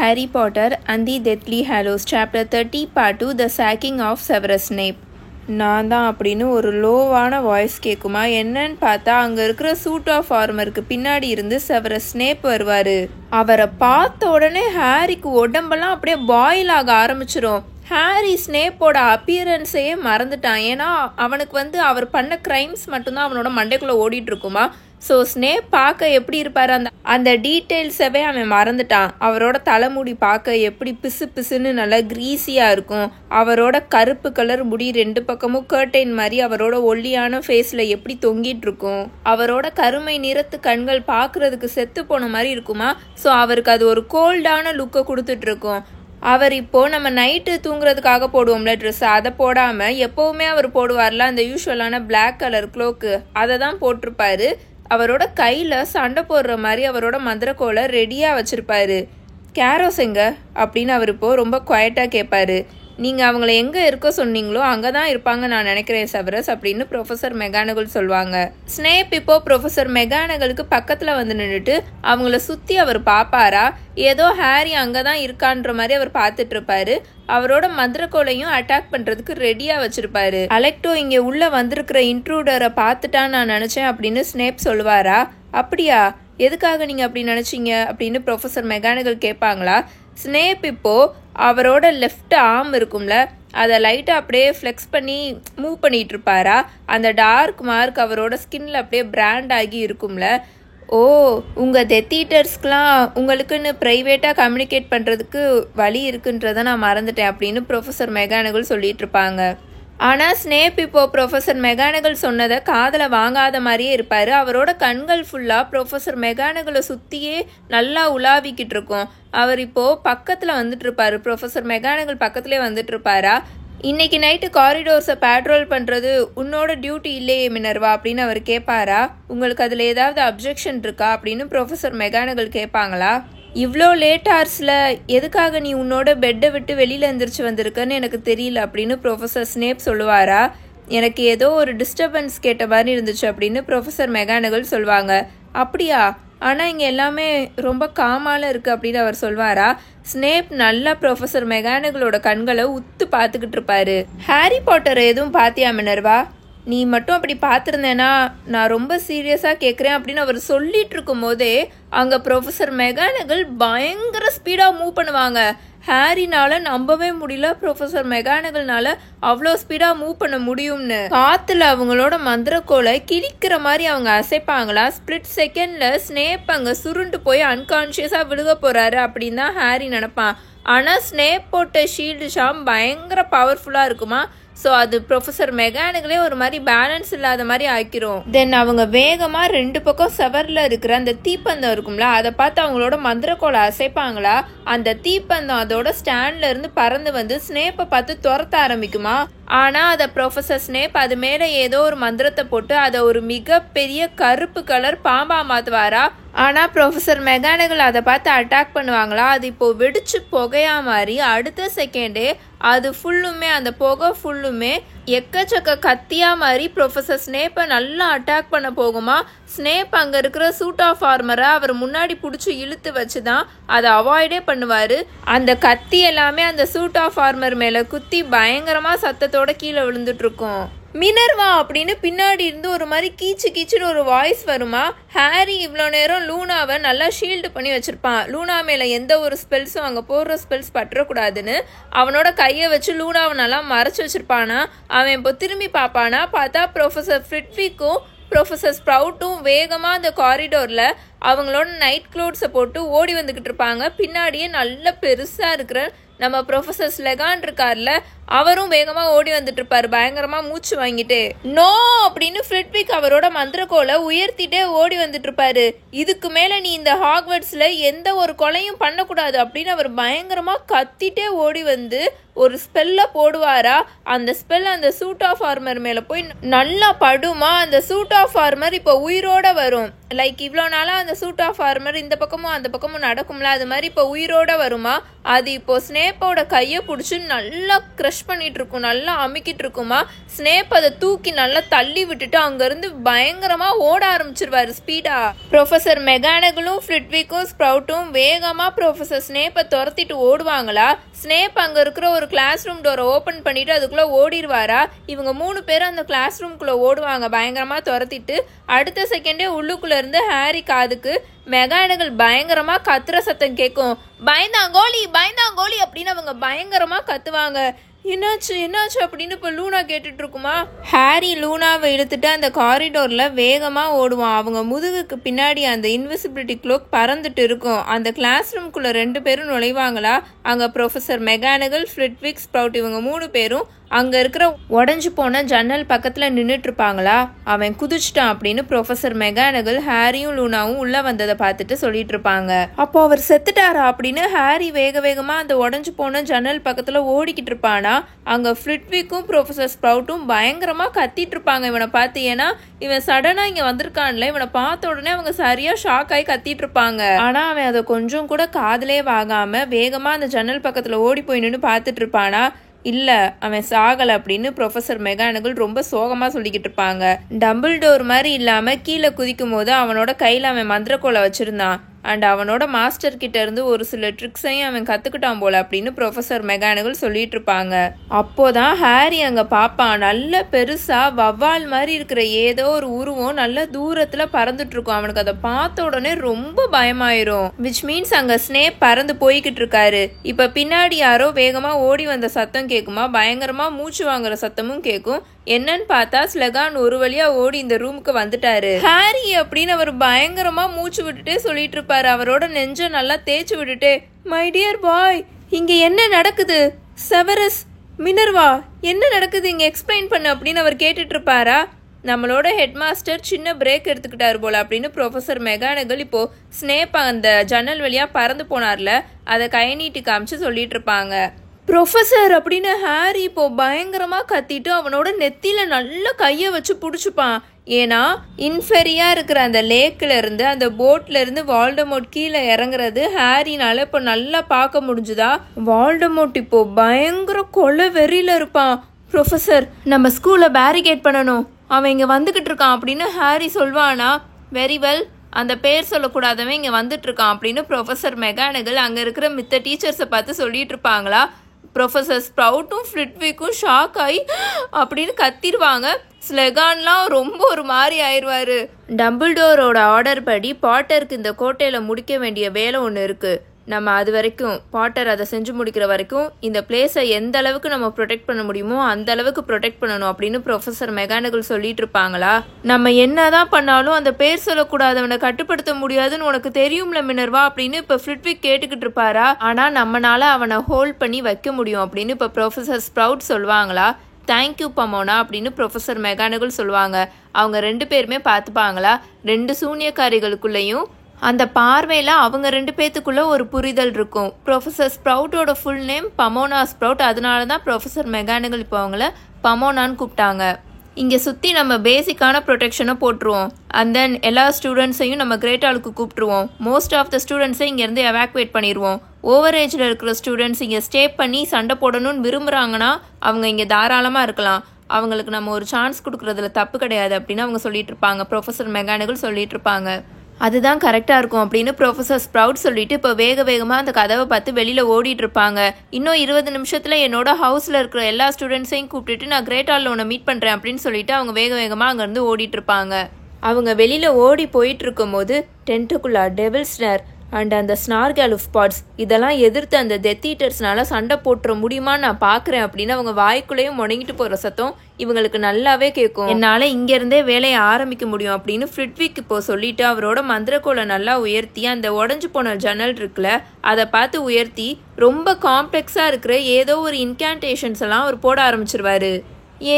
Harry Potter and the Deathly Hallows Chapter 30 Part 2 The Sacking of Severus Snape. நான் தான் அப்படின்னு ஒரு லோவான voice கேட்குமா. என்னன்னு பார்த்தா அங்கே இருக்கிற சூட் ஆஃப் ஆர்மருக்கு பின்னாடி இருந்து செவரஸ் ஸ்னேப் வருவார். அவரை பார்த்த உடனே ஹாரிக்கு உடம்பெல்லாம் அப்படியே பாயில் ஆக ஆரம்பிச்சிடும். ஹாரி ஸ்னேப்போட அப்பியரன்ஸையே மறந்துட்டான். ஏன்னா அவனுக்கு அவர் பண்ண க்ரைம்ஸ் மட்டும்தான் அவனோட மண்டைக்குள்ளே ஓடிட்டு இருக்குமா. ஸோ ஸ்னேப் பார்க்க எப்படி இருப்பார் அந்த டீட்டெயில்ஸவே அவன் மறந்துட்டான். அவரோட தலைமுடி பார்க்க எப்படி பிசு பிசுன்னு நல்லா க்ரீஸியாக இருக்கும். அவரோட கருப்பு கலர் முடி 2 பக்கமும் கர்டைன் மாதிரி அவரோட ஒல்லியான ஃபேஸில் எப்படி தொங்கிட்டு இருக்கும். அவரோட கருமை நிறத்து கண்கள் பார்க்குறதுக்கு செத்து போன மாதிரி இருக்குமா. ஸோ அவருக்கு அது ஒரு கோல்டான லுக்கை கொடுத்துட்ருக்கும். அவர் இப்போது நம்ம நைட்டு தூங்குறதுக்காக போடுவோம்ல ட்ரெஸ்ஸு, அதை போடாமல் எப்போவுமே அவர் போடுவார்ல அந்த யூஸ்வலான பிளாக் கலர் க்ளோக்கு, அதை தான் போட்டிருப்பாரு. அவரோட கையில் சண்டை போடுற மாதிரி அவரோட மந்திரக்கோலை ரெடியாக வச்சுருப்பாரு. கேரோஸ் எங்க அப்படின்னு அவர் இப்போது ரொம்ப குவைட்டாக கேட்பாரு. நீங்கள் அவங்கள எங்கே இருக்க சொன்னீங்களோ அங்கே தான் இருப்பாங்க நான் நினைக்கிறேன் செவரஸ் அப்படின்னு ப்ரொஃபஸர் மெகானகல் சொல்லுவாங்க. ஸ்னேப் இப்போது ப்ரொஃபஸர் மெகானகலுக்கு பக்கத்தில் வந்து நின்றுட்டு அவங்கள சுற்றி அவர் பார்ப்பாரா, ஏதோ ஹாரி அங்கே தான் இருக்கான்ற மாதிரி அவர் பார்த்துட்டு இருப்பாரு. அவரோட மந்திரக்கோலையும் அட்டாக் பண்ணுறதுக்கு ரெடியாக வச்சுருப்பாரு. அலெக்டோ இங்கே உள்ளே வந்திருக்கிற இன்ட்ரூடரை பார்த்துட்டான்னு நான் நினச்சேன் அப்படின்னு ஸ்னேப் சொல்லுவாரா. அப்படியா, எதுக்காக நீங்கள் அப்படி நினச்சிங்க அப்படின்னு ப்ரொஃபஸர் மெகானகல் கேட்பாங்களா. ஸ்னேப் இப்போது அவரோட லெஃப்ட் ஆர்ம் இருக்கும்ல, அதை லைட்டாக அப்படியே ஃப்ளெக்ஸ் பண்ணி மூவ் பண்ணிகிட்டு இருப்பாரா. அந்த டார்க் மார்க் அவரோட ஸ்கின்ல அப்படியே பிராண்ட் ஆகி இருக்கும்ல. ஓ, உங்கள் டெத் ஈட்டர்ஸ்க்கெலாம் உங்களுக்குன்னு ப்ரைவேட்டாக கம்யூனிகேட் பண்ணுறதுக்கு வழி இருக்குன்றதை நான் மறந்துட்டேன் அப்படின்னு ப்ரொஃபஸர் மெகானகல் சொல்லிட்டு இருப்பாங்க. ஆனால் ஸ்னேப் இப்போது ப்ரொஃபஸர் மெகானகல் சொன்னதை காதில் வாங்காத மாதிரியே இருப்பார். அவரோட கண்கள் ஃபுல்லாக ப்ரொஃபஸர் மெகானகலை சுற்றியே நல்லா உலாவிக்கிட்டு இருக்கும். அவர் இப்போது பக்கத்தில் வந்துட்டுருப்பார். ப்ரொஃபஸர் மெகானகல் பக்கத்துலேயே வந்துட்டுருப்பாரா. இன்னைக்கு நைட்டு காரிடோர்ஸை பேட்ரோல் பண்ணுறது உன்னோட டியூட்டி இல்லையே மினர்வா அப்படின்னு அவர் கேட்பாரா. உங்களுக்கு அதில் ஏதாவது அப்ஜெக்ஷன் இருக்கா அப்படின்னு ப்ரொஃபஸர் மெகானகல் கேட்பாங்களா. இவ்வளோ லேட் ஹார்ஸில் எதுக்காக நீ உன்னோட பெட்டை விட்டு வெளியில் எந்திரிச்சு வந்திருக்கன்னு எனக்கு தெரியல அப்படின்னு ப்ரொஃபஸர் ஸ்னேப் சொல்லுவாரா. எனக்கு ஏதோ ஒரு டிஸ்டர்பன்ஸ் கேட்ட மாதிரி இருந்துச்சு அப்படின்னு ப்ரொஃபஸர் மெகானகல் சொல்லுவாங்க. அப்படியா, ஆனால் இங்கே எல்லாமே ரொம்ப காமால இருக்குது அப்படின்னு அவர் சொல்வாரா. ஸ்னேப் நல்லா ப்ரொஃபஸர் மெகானகலோட கண்களை உத்து பார்த்துக்கிட்டு இருப்பாரு. ஹாரி பாட்டரை எதுவும் பார்த்தியா மினர்வா, நீ மட்டும் அப்படி பார்த்துருந்தேன்னா நான் ரொம்ப சீரியஸாக கேட்குறேன் அப்படின்னு அவர் சொல்லிட்டு இருக்கும் போதே அங்கே ப்ரொஃபஸர் மெகானகல் பயங்கர ஸ்பீடாக மூவ் பண்ணுவாங்க. ஹாரினால நம்பவே முடியல ப்ரொஃபஸர் மெகானகல்னால அவ்வளோ ஸ்பீடாக மூவ் பண்ண முடியும்னு. காற்றுல அவங்களோட மந்திரக்கோலை கிழிக்கிற மாதிரி அவங்க அசைப்பாங்களா. ஸ்பிளிட் செகண்டில் ஸ்னேப் அங்கே சுருண்டு போய் அன்கான்ஷியஸாக விழுக போகிறாரு அப்படின்னு தான் ஹாரி நினப்பான். ஆனால் ஸ்னேப் போட்ட ஷீல்டு ஷாம் பயங்கர பவர்ஃபுல்லாக இருக்குமா. ஸோ அது ப்ரொஃபஸர் மெகானகலே ஒரு மாதிரி பேலன்ஸ் இல்லாத மாதிரி ஆக்கிரும். தென் அவங்க வேகமாக 2 பக்கம் செவரில் இருக்கிற அந்த தீப்பந்தம் இருக்கும்ல, அதை பார்த்து அவங்களோட மந்திரக்கோலை அசைப்பாங்களா. அந்த தீப்பந்தம் அதோட ஸ்டாண்ட்ல இருந்து பறந்து வந்து ஸ்னேப்பை பார்த்து துரத்த ஆரம்பிக்குமா. ஆனால் அதை ப்ரொஃபஸர் ஸ்னேப் அது மேலே ஏதோ ஒரு மந்திரத்தை போட்டு அதை ஒரு மிகப்பெரிய கருப்பு கலர் பாம்பாக மாற்றுவாரா. ஆனால் ப்ரொஃபஸர் மெகானகல் அதை பார்த்து அட்டாக் பண்ணுவாங்களா. அது இப்போது வெடிச்சு புகையா மாதிரி அடுத்த செகண்டே அது ஃபுல்லுமே அந்த புகை ஃபுல்லுமே எக்கச்சக்க கத்தியாக மாதிரி ப்ரொஃபஸர் ஸ்னேப்பை நல்லா அட்டாக் பண்ண போகுமா. ஸ்னேப் அங்கே இருக்கிற சூட் ஆஃப் ஆர்மரை அவர் முன்னாடி பிடிச்சி இழுத்து வச்சு தான் அதை அவாய்டே பண்ணுவார். அந்த கத்தி எல்லாமே அந்த சூட் ஆஃப் ஆர்மர் மேலே குத்தி பயங்கரமாக சத்தத்தோட கீழே விழுந்துட்டுருக்கும். மினர்வா அப்படின்னு பின்னாடி இருந்து ஒரு மாதிரி கீச்சு கீச்சுன்னு ஒரு வாய்ஸ் வருமா. ஹாரி இவ்வளோ நேரம் லூனாவை நல்லா ஷீல்டு பண்ணி வச்சுருப்பான். லூனா மேலே எந்த ஒரு ஸ்பெல்ஸும் அங்கே போடுற ஸ்பெல்ஸ் பற்றக்கூடாதுன்னு அவனோட கையை வச்சு லூனாவை நல்லா மறைச்சி வச்சுருப்பானா. அவன் இப்போ திரும்பி பார்ப்பானா. பார்த்தா ப்ரொஃபஸர் ஃப்ரிட்விக்கும் ப்ரொஃபஸர் ஸ்ப்ரவுட்டும் வேகமாக அந்த காரிடோரில் அவங்களோட நைட் க்ளோத்ஸை போட்டு ஓடி வந்துக்கிட்டு இருப்பாங்க. பின்னாடியே நல்ல பெருசாக இருக்கிற நம்ம ப்ரொஃபஸர் ஸ்லெகான் இருக்கார்ல, அவரும் வேகமாக ஓடி வந்துட்டு இருப்பாரு பயங்கரமாக மூச்சு வாங்கிட்டு. நோ அப்படின்னு ஃப்ரிட்விக் அவரோட மந்திரக்கோலை உயர்த்திட்டே ஓடி வந்துட்டு இருப்பாரு. இதுக்கு மேலே நீ இந்த ஹாக்வர்ட்ஸில் எந்த ஒரு கொலையும் பண்ணக்கூடாது அப்படின்னு அவர் பயங்கரமாக கத்திட்டே ஓடி வந்து ஒரு ஸ்பெல்லை போடுவாரா. அந்த ஸ்பெல் அந்த சூட் ஆஃப் ஆர்மர் மேலே போய் நல்லா படுமா. அந்த சூட் ஆஃப் ஆர்மர் இப்போ உயிரோட வரும். லைக் இவ்வளோ நாளாக அந்த சூட் ஆஃப் ஆர்மர் இந்த பக்கமும் அந்த பக்கமும் நடக்கும்ல, அது மாதிரி இப்போ உயிரோட வருமா. அது இப்போ ஸ்னேப்போட கையை பிடிச்சி நல்லா க்ரஷ் ரஷ் பண்ணிட்டு இருக்கும், நல்லா அமுக்கிட்டு இருக்குமா. ஸ்னேப் அதை தூக்கி நல்லா தள்ளி விட்டுட்டு அங்கிருந்து பயங்கரமா ஓட ஆரம்பிச்சிருவாரு ஸ்பீடா. ப்ரொஃபசர் மெகானகலும் ஃப்ளிட்விக்கும் ஸ்ப்ரவுட்டும் வேகமா ப்ரொஃபசர் ஸ்னேப்பை துரத்திட்டு ஓடுவாங்களா. ஸ்னேப் அங்க இருக்கிற ஒரு கிளாஸ் ரூம் டோரை ஓபன் பண்ணிட்டு அதுக்குள்ள ஓடிடுவாரா. இவங்க 3 பேரும் அந்த கிளாஸ் ரூம்குள்ள ஓடுவாங்க பயங்கரமா துரத்திட்டு. அடுத்த செகண்டே உள்ளுக்குள்ள இருந்து ஹாரி காதுக்கு மெகானகல் பயங்கரமா கத்துற சத்தம் கேட்கும். பயந்தாங்கோலி பயந்தாங்கோலி அப்படின்னு அவங்க பயங்கரமா கத்துவாங்க. என்னாச்சு என்னாச்சு அப்படின்னு இப்போ லூனா கேட்டுட்டு இருக்குமா. ஹாரி லூனாவை இழுத்துட்டு அந்த காரிடோர்ல வேகமா ஓடுவான். அவங்க முதுகுக்கு பின்னாடி அந்த இன்விசிபிலிட்டி க்ளோக் பறந்துட்டு இருக்கும். அந்த கிளாஸ் ரூம்குள்ள 2 பேரும் நுழைவாங்களா. அங்க ப்ரொஃபசர் மெகானகல், ஃப்ளிட்விக், ஸ்ப்ரவுட் இவங்க 3 பேரும் அங்க இருக்கிற உடஞ்சு போன ஜன்னல் பக்கத்துல நின்றுட்டு இருப்பாங்களா. அவன் குதிச்சிட்டான் அப்படின்னு ப்ரொஃபசர் மெகானகல் ஹாரியும் லூனாவும் உள்ள வந்ததை பார்த்துட்டு சொல்லிட்டு இருப்பாங்க. அப்போ அவர் செத்துட்டாரா அப்படின்னு ஹாரி வேக வேகமா அந்த உடஞ்சு போன ஜன்னல் பக்கத்துல ஓடிக்கிட்டு இருப்பானா. அங்க ஃப்ளிட்விக்கும் ப்ரொஃபசர் ஸ்ப்ரவுட்டும் பயங்கரமா கத்திட்டு இருப்பாங்க இவனை பார்த்து. ஏன்னா இவன் சடனா இங்க வந்திருக்கான்ல, இவனை பார்த்த உடனே அவங்க சரியா ஷாக் ஆகி கத்திட்டு இருப்பாங்க. ஆனா அவன் அதை கொஞ்சம் கூட காதலே வாங்காம வேகமா அந்த ஜன்னல் பக்கத்துல ஓடி போய் நின்று பார்த்துட்டு இருப்பானா. இல்ல அவன் சாகல அப்படின்னு ப்ரொஃபசர் மெகானகல் ரொம்ப சோகமா சொல்லிக்கிட்டு இருப்பாங்க. டம்பிள்டோர் மாதிரி இல்லாம கீழே குதிக்கும் போது அவனோட கையில அவன் மந்திரக்கோலை வச்சிருந்தான். அண்ட் அவனோட மாஸ்டர் கிட்ட இருந்து ஒரு சில ட்ரிக்ஸையும் அவன் கத்துக்கிட்டான் போல அப்படின்னு ப்ரொஃபசர் மெகானகல் சொல்லிட்டு இருப்பாங்க. அப்போதான் ஹாரி அங்க பாப்பான். நல்ல பெருசா வவ்வால் மாதிரி இருக்கிற ஏதோ ஒரு உருவம் நல்ல தூரத்துல பறந்துட்டு இருக்கும். அவனுக்கு அதை பார்த்த உடனே ரொம்ப பயமாயிரும். விச் மீன்ஸ் அங்க ஸ்னேப் பறந்து போய்கிட்டு இருக்காரு. இப்ப பின்னாடி யாரோ வேகமா ஓடி வந்த சத்தம் கேக்குமா. பயங்கரமா மூச்சு வாங்குற சத்தமும் கேக்கும். என்னன்னு பார்த்தா ஸ்லெகான் ஒரு வழியா ஓடி இந்த ரூமுக்கு வந்துட்டாரு. ஹாரி அப்படின்னு அவர் பயங்கரமா மூச்சு விட்டுட்டே சொல்லிட்டு இருப்பாரு. அவரோட நெஞ்ச நல்லா தேய்ச்சி விட்டுட்டே, மை டியர் பாய், இங்க என்ன நடக்குது? செவரஸ், மினர்வா, என்ன நடக்குது இங்க, எக்ஸ்பிளைன் பண்ணு அப்படின்னு அவர் கேட்டுட்டு இருப்பாரா. நம்மளோட ஹெட் மாஸ்டர் சின்ன பிரேக் எடுத்துக்கிட்டாரு போல அப்படின்னு ப்ரொஃபசர் மெகானகல் இப்போ ஸ்னேப் அந்த ஜன்னல் வழியா பறந்து போனார்ல அதை கை நீட்டி காமிச்சு சொல்லிட்டு இருப்பாங்க. ப்ரொஃபசர் அப்படின்னு ஹாரி இப்போ பயங்கரமா கத்திட்டு அவனோட நெத்தியில நல்ல கையை வச்சு பிடிச்சிப்பான். ஏன்னா இன்ஃபெரியா இருக்கிற அந்த லேக்ல இருந்து அந்த போட்ல இருந்து வால்டமோட் கீழே இறங்குறது ஹாரினால இப்போ நல்லா பார்க்க முடிஞ்சுதா. வால்டமோட் இப்போ பயங்கர கொலை வெறியில இருப்பான். ப்ரொஃபசர், நம்ம ஸ்கூலை பேரிகேட் பண்ணணும், அவன் இங்க வந்துகிட்டு இருக்கான் அப்படின்னு ஹாரி சொல்வானா. வெரி வெல், அந்த பேர் சொல்லக்கூடாதவன் இங்க வந்துட்டு இருக்கான் அப்படின்னு ப்ரொஃபசர் மெகானகல் அங்க இருக்கிற மித்த டீச்சர்ஸை பார்த்து சொல்லிட்டு இருப்பாங்களா. ப்ரொஃபசர் ஸ்ப்ரவுட்டும் ஃப்ளிட்விக்கும் ஷாக் ஆகி அப்படின்னு கத்திடுவாங்க. ஸ்லெகான்லாம் ரொம்ப ஒரு மாதிரி ஆயிடுவாரு. டம்பிள்டோரோட ஆர்டர் படி பாட்டருக்கு இந்த கோட்டையில முடிக்க வேண்டிய வேலை ஒன்று இருக்கு. நம்ம அது வரைக்கும் பாட்டர் அதை செஞ்சு முடிக்கிற வரைக்கும் இந்த பிளேஸை எந்த அளவுக்கு நம்ம ப்ரொடெக்ட் பண்ண முடியுமோ அந்த அளவுக்கு ப்ரொடெக்ட் பண்ணணும் அப்படின்னு ப்ரொஃபசர் மெகானகல் சொல்லிட்டு இருப்பாங்களா. நம்ம என்னதான் பண்ணாலும் அந்த பேர் சொல்லக்கூடாதவனை கட்டுப்படுத்த முடியாதுன்னு உனக்கு தெரியும்ல மினர்வா அப்படின்னு இப்ப ஃப்ளிட்விக் கேட்டுக்கிட்டு இருப்பாரா. ஆனா நம்மனால அவனை ஹோல்ட் பண்ணி வைக்க முடியும் அப்படின்னு இப்ப ப்ரொஃபசர் ஸ்ப்ரவுட் சொல்லுவாங்களா. தேங்க்யூ பமோனா அப்படின்னு ப்ரொஃபசர் மெகானகல் சொல்லுவாங்க. அவங்க 2 பேருமே பார்த்துப்பாங்களா. 2 சூனியக்காரிகளுக்குள்ளேயும் அந்த பார்வையில் அவங்க 2 பேத்துக்குள்ள ஒரு புரிதல் இருக்கும். Professor ஸ்ப்ரவுட்டோட full name பமோனா sprout. அதனால தான் ப்ரொஃபசர் மெகானகல் இப்போ அவங்கள பமோனான்னு கூப்பிட்டாங்க. இங்கே சுற்றி நம்ம பேசிக்கான ப்ரொடெக்ஷனை போட்டுருவோம். அண்ட் தென் எல்லா ஸ்டூடெண்ட்ஸையும் நம்ம கிரேட் ஹாலுக்கு கூப்பிட்டுருவோம். மோஸ்ட் ஆஃப் த ஸ்டூடெண்ட்ஸை இங்கேருந்து எவாக்குவேட் பண்ணிடுவோம். ஓவர் ஏஜில் இருக்கிற ஸ்டூடெண்ட்ஸ் இங்கே ஸ்டே பண்ணி சண்டை போடணும்னு விரும்புகிறாங்கன்னா அவங்க இங்கே தாராளமாக இருக்கலாம். அவங்களுக்கு நம்ம ஒரு சான்ஸ் கொடுக்குறதுல தப்பு கிடையாது அப்படின்னு அவங்க சொல்லிட்டு இருப்பாங்க. ப்ரொஃபசர் மெகானகல் சொல்லிட்டு இருப்பாங்க. அதுதான் கரெக்டாக இருக்கும் அப்படின்னு ப்ரொஃபசர் ஸ்ப்ரவுட் சொல்லிட்டு இப்போ வேக வேகமாக அந்த கதவை பார்த்து வெளியில் ஓடிட்டு இருப்பாங்க. இன்னும் 20 நிமிஷத்தில் என்னோட ஹவுஸில் இருக்கிற எல்லா ஸ்டூடெண்ட்ஸையும் கூப்பிட்டுட்டு நான் கிரேட் ஹாலில் உன்னை மீட் பண்ணுறேன் அப்படின்னு சொல்லிட்டு அவங்க வேக வேகமாக அங்கேருந்து ஓடிட்டு இருப்பாங்க. அவங்க வெளியில் ஓடி போயிட்டு இருக்கும்போது டென்டகுலா, டெவில் ஸ்னர் அண்ட் அந்த ஸ்னார்கேலுஃப் பாட்ஸ் இதெல்லாம் எதிர்த்து அந்த டெத் ஈட்டர்ஸ்னால சண்டை போட்டுற முடியுமான்னு நான் பார்க்குறேன் அப்படின்னு அவங்க வாய்க்குள்ளேயும் முடங்கிட்டு போகிற சத்தம் இவங்களுக்கு நல்லாவே கேட்கும். என்னால் இங்கேருந்தே வேலையை ஆரம்பிக்க முடியும் அப்படின்னு ஃப்ளிட்விக் இப்போ சொல்லிட்டு அவரோட மந்திரக்கோலை நல்லா உயர்த்தி அந்த உடஞ்சி போன ஜன்னல் இருக்குல்ல அதை பார்த்து உயர்த்தி ரொம்ப காம்ப்ளெக்ஸாக இருக்கிற ஏதோ ஒரு இன்கான்டேஷன்ஸ் எல்லாம் அவர் போட ஆரம்பிச்சிருவாரு.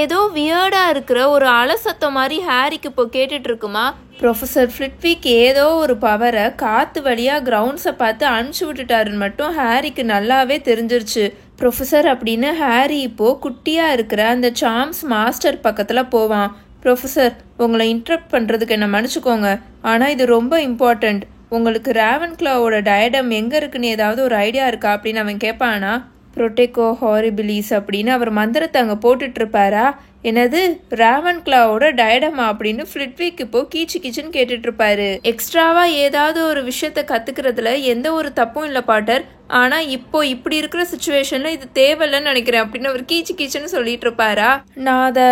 ஏதோ வியர்டாக இருக்கிற ஒரு அலசத்தம் மாதிரி ஹாரிக்கு இப்போ கேட்டுட்டு இருக்குமா. ப்ரொஃபசர் ஃப்ளிட்விக் ஏதோ ஒரு பவரை காற்று வழியாக கிரவுண்ட்ஸை பார்த்து அனுப்பிச்சி விட்டுட்டாருன்னு மட்டும் ஹாரிக்கு நல்லாவே தெரிஞ்சிருச்சு. ப்ரொஃபசர் அப்படின்னு ஹாரி இப்போது குட்டியாக இருக்கிற அந்த சாம்ஸ் மாஸ்டர் பக்கத்தில் போவான். ப்ரொஃபசர், உங்களை இன்டரப்ட் பண்ணுறதுக்கு என்ன மன்னிச்சுக்கோங்க, ஆனால் இது ரொம்ப இம்பார்ட்டண்ட். உங்களுக்கு ராவன்க்ளாவோட டயடம் எங்கே இருக்குன்னு ஏதாவது ஒரு ஐடியா இருக்கா அப்படின்னு அவன் கேட்பானா. புரோட்டெக்கோ ஹாரிபிலிஸ் அப்படின்னு அவர் மந்திரத்தை அங்கே போட்டுட்டு இருப்பாரா? என்னது ராவன் கிளாவோட டயடமா அப்படின்னு ஃப்ளிட்விக் இப்போ கீச்சு கீச்சுன்னு கேட்டுட்டு இருப்பாரு. எக்ஸ்ட்ராவா ஏதாவது ஒரு விஷயத்த கத்துக்கிறதுல எந்த ஒரு தப்பும் இல்லை பாட்டர், ஆனா இப்போ இப்படி இருக்கிற சுச்சுவேஷன்ல இது தேவையில்லைன்னு நினைக்கிறேன் அப்படின்னு அவர் கீச்சு கீச்சுன்னு சொல்லிட்டு இருப்பாரா? நான் அதை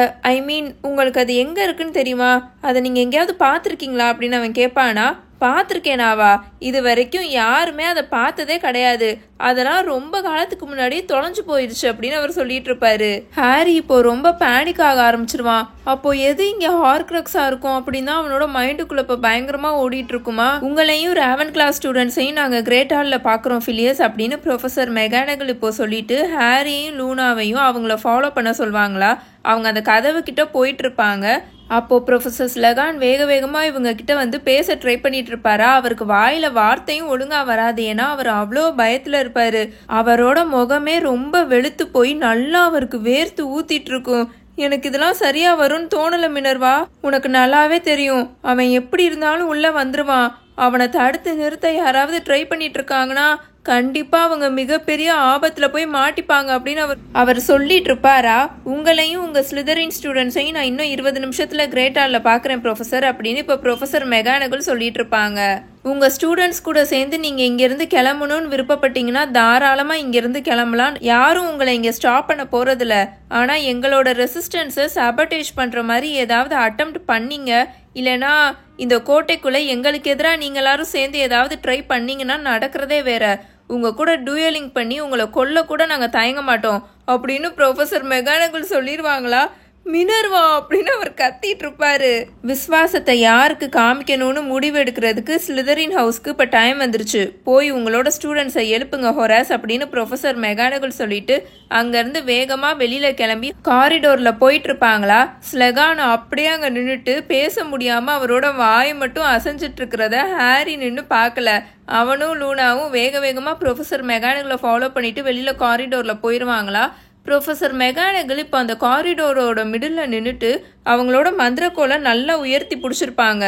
உங்களுக்கு அது எங்க இருக்குன்னு தெரியுமா, அதை நீங்க எங்கேயாவது பார்த்துருக்கீங்களா அப்படின்னு அவன் கேட்பானா? பார்த்துருக்கேனாவா? இது வரைக்கும் யாருமே அதை பார்த்ததே கிடையாது, அதெல்லாம் ரொம்ப காலத்துக்கு முன்னாடி தொலைஞ்சு போயிடுச்சு அப்படின்னு அவர் சொல்லிட்டு இருப்பாரு. ஹாரி இப்போ ரொம்ப பேனிக் ஆக ஆரம்பிச்சிருவான். அப்போ எது இங்க ஹார்க்ரக்ஸா இருக்கும் அப்படின்னு அவனோட மைண்டுக்குள்ள இப்போ பயங்கரமா ஓடிட்டு இருக்குமா? உங்களையும் ராவன் கிளாஸ் ஸ்டூடெண்ட்ஸையும் நாங்க கிரேட் ஹால்ல பாக்குறோம் ஃபிலியஸ் அப்படின்னு ப்ரொஃபசர் மெகானகல் இப்போ சொல்லிட்டு ஹாரியும் லூனாவையும் அவங்கள ஃபாலோ பண்ண சொல்வாங்களா? அவங்க அந்த கதவு கிட்ட போயிட்டு இருப்பாங்க. அப்போ ப்ரொஃபசர் ஸ்லகான் வேக வேகமாக இவங்க கிட்ட வந்து பேச ட்ரை பண்ணிட்டு இருப்பாரா? அவருக்கு வாயில வார்த்தையும் ஒழுங்கா வராது, ஏன்னா அவர் அவ்வளோ பயத்துல இருப்பாரு. அவரோட முகமே ரொம்ப வெளுத்து போய் நல்லா அவருக்கு வேர்த்து ஊத்திட்டு இருக்கும். எனக்கு இதெல்லாம் சரியா வரும்னு தோணல மினர்வா, உனக்கு நல்லாவே தெரியும் அவன் எப்படி இருந்தாலும் உள்ள வந்துருவான். அவனை தடுத்து நிறுத்த யாராவது ட்ரை பண்ணிட்டு இருக்காங்கன்னா கண்டிப்பா அவங்க மிகப்பெரிய ஆபத்துல போய் மாட்டிப்பாங்க அப்படின்னு அவர் சொல்லிட்டு இருப்பாரா? உங்களையும் உங்க ஸ்லிதரின் ஸ்டூடெண்ட்ஸையும் நான் இன்னும் 20 நிமிஷத்துல கிரேட் ஹால்ல பாக்குறேன் ப்ரொஃபசர் அப்படின்னு இப்ப ப்ரொஃபசர் மெகானகல் சொல்லிட்டு இருப்பாங்க. உங்க ஸ்டூடெண்ட்ஸ் கூட சேர்ந்து நீங்க இங்க இருந்து கிளம்பணும்னு விருப்பப்பட்டீங்கன்னா தாராளமா இங்க இருந்து கிளம்பலாம், யாரும் உங்களை இங்க ஸ்டாப் பண்ண போறதில்ல. ஆனா எங்களோட ரெசிஸ்டன்ஸை சபடேஜ் பண்ற மாதிரி ஏதாவது அட்டெம்ப்ட் பண்ணீங்க, இல்லைனா இந்த கோட்டைக்குள்ள எங்களுக்கு எதிராக நீங்க எல்லாரும் சேர்ந்து ஏதாவது ட்ரை பண்ணீங்கன்னா நடக்கிறதே வேற. உங்க கூட டூயலிங் பண்ணி உங்களை கொல்ல கூட நாங்க தயங்க மாட்டோம் அப்படின்னு ப்ரொஃபசர் மெகானகல் சொல்லிடுவாங்களா? மினர்வா அப்படின்னு அவர் கத்திட்டு இருப்பாரு. விஸ்வாசத்தை யாருக்கு காமிக்கணும்னு முடிவு எடுக்கிறதுக்கு ஸ்லிதரின் ஹவுஸ்க்கு இப்ப டைம் வந்துருச்சு, போய் உங்களோட ஸ்டூடெண்ட்ஸை எழுப்புங்க ஹொராஸ் அப்படின்னு ப்ரொஃபசர் மெகானகல் சொல்லிட்டு அங்கிருந்து வேகமா வெளியில கிளம்பி காரிடோர்ல போயிட்டு இருப்பாங்களா? ஸ்லெகான் அப்படியே அங்க நின்றுட்டு பேச முடியாம அவரோட வாய் மட்டும் அசைஞ்சிட்டு இருக்கிறத ஹாரி நின்று பார்க்கல. அவனும் லூனாவும் வேக வேகமா ப்ரொஃபசர் மெகானகலை ஃபாலோ பண்ணிட்டு வெளியில காரிடோர்ல போயிருவாங்களா? ப்ரொஃபசர் மெகானகல் இப்போ அந்த காரிடோரோட மிடில் நின்றுட்டு அவங்களோட மந்திரக்கோலை நல்லா உயர்த்தி பிடிச்சிருப்பாங்க.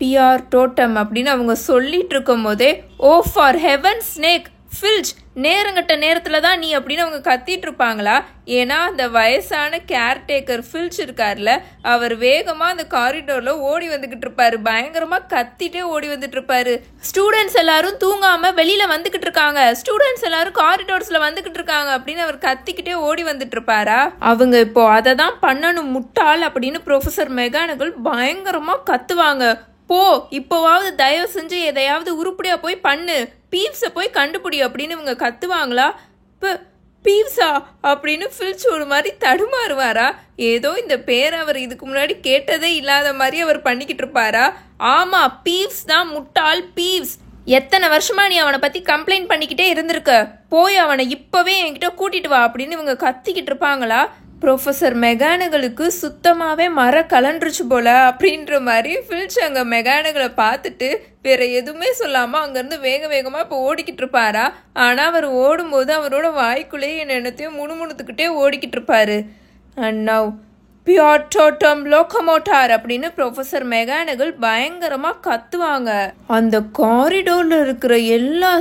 பிஆர் டோட்டம் அப்படின்னு அவங்க சொல்லிட்டு இருக்கும் போதே, ஓ ஃபார் ஹெவன் ஸ்னேக் ஃபில்ச், நேரங்கட்ட நேரத்தில் தான் நீ அப்படின்னு அவங்க கத்திட்டு இருப்பாங்களா? ஏன்னா அந்த வயசான கேர்டேக்கர் ஃபில்ச் இருக்கார்ல, அவர் வேகமாக அந்த காரிடோரில் ஓடி வந்துக்கிட்டு இருப்பாரு, பயங்கரமாக கத்திட்டே ஓடி வந்துட்டு இருப்பாரு. ஸ்டூடெண்ட்ஸ் எல்லாரும் தூங்காமல் வெளியில் வந்துக்கிட்டு இருக்காங்க, ஸ்டூடெண்ட்ஸ் எல்லாரும் காரிடோர்ஸில் வந்துக்கிட்டு இருக்காங்க அப்படின்னு அவர் கத்திக்கிட்டே ஓடி வந்துட்டு இருப்பாரா? அவங்க இப்போ அதை தான் பண்ணணும் முட்டாள் அப்படின்னு ப்ரொஃபசர் மெகானகல் பயங்கரமாக கத்துவாங்க. போ, இப்போவாவது தயவு செஞ்சு எதையாவது உருப்படியா போய் பண்ணு, பீவ்ஸை போய் கண்டுபிடி அப்படின்னு இவங்க கத்துவாங்களா? பீவ்ஸா அப்படின்னு ஃபில்ச் ஒரு மாதிரி தடுமாறுவாரா? ஏதோ இந்த பேர் அவர் இதுக்கு முன்னாடி கேட்டதே இல்லாத மாதிரி அவர் பண்ணிக்கிட்டு இருப்பாரா? ஆமா, பீவ்ஸ் தான் முட்டாள், பீவ்ஸ். எத்தனை வருஷமா நீ அவனை பத்தி கம்ப்ளைண்ட் பண்ணிக்கிட்டே இருந்திருக்க, போய் அவனை இப்பவே என்கிட்ட கூட்டிட்டு வா அப்படின்னு இவங்க கத்திக்கிட்டு இருப்பாங்களா? ப்ரொஃபசர் மெகானகலுக்கு சுத்தமாகவே மர கலண்டுருச்சு போல அப்படின்ற மாதிரி ஃபில்ச் அங்கே மெகானகலை பார்த்துட்டு வேற எதுவுமே சொல்லாமல் அங்கேருந்து வேக வேகமாக இப்போ ஓடிக்கிட்டு இருப்பாரா? ஆனால் அவர் ஓடும்போது அவரோட வாய்க்குள்ளேயே என்னத்தையும் முணுமுணுத்துக்கிட்டே ஓடிக்கிட்டு இருப்பாரு. அண்ட் நவ் பியோர் டோட்டம் லோகமோட்டார் அப்படின்னு ப்ரொஃபசர் மெகானகல் பயங்கரமாக கத்துவாங்க. அந்த காரிடோரில் இருக்கிற எல்லா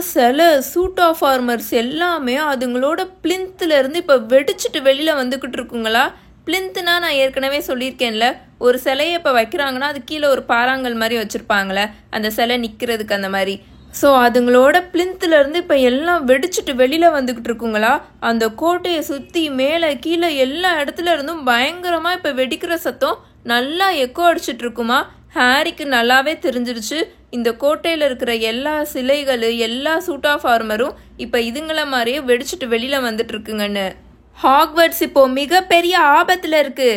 சூட் ஆஃப் ஆர்மர்ஸ் எல்லாமே அதுங்களோட பிளின்த்ல இருந்து இப்போ வெடிச்சிட்டு வெளியில் வந்துக்கிட்டு இருக்குங்களா? பிளின்த்னா நான் ஏற்கனவே சொல்லியிருக்கேன்ல, ஒரு சிலையை இப்போ வைக்கிறாங்கன்னா அது கீழே ஒரு பாறாங்கல் மாதிரி வச்சுருப்பாங்களே, அந்த சிலை நிற்கிறதுக்கு அந்த மாதிரி. ஸோ அதுங்களோட பிளின்த்ல இருந்து இப்போ எல்லாம் வெடிச்சிட்டு வெளியில் வந்துக்கிட்டு இருக்குங்களா? அந்த கோட்டையை சுற்றி மேலே கீழே எல்லா இடத்துல இருந்தும் பயங்கரமாக இப்போ வெடிக்கிற சத்தம் நல்லா எக்கோ அடிச்சிட்டு இருக்குமா? ஹாரிக்கு நல்லாவே தெரிஞ்சிருச்சு இந்த கோட்டையில் இருக்கிற எல்லா சிலைகள் எல்லா சூட் ஆஃப் ஆர்மரும் இப்போ இதுங்கள மாதிரியே வெடிச்சிட்டு வெளியில் வந்துட்டு இருக்குங்கன்னு. ஹாக்வர்ட்ஸ் இப்போ மிகப்பெரிய ஆபத்தில் இருக்கு,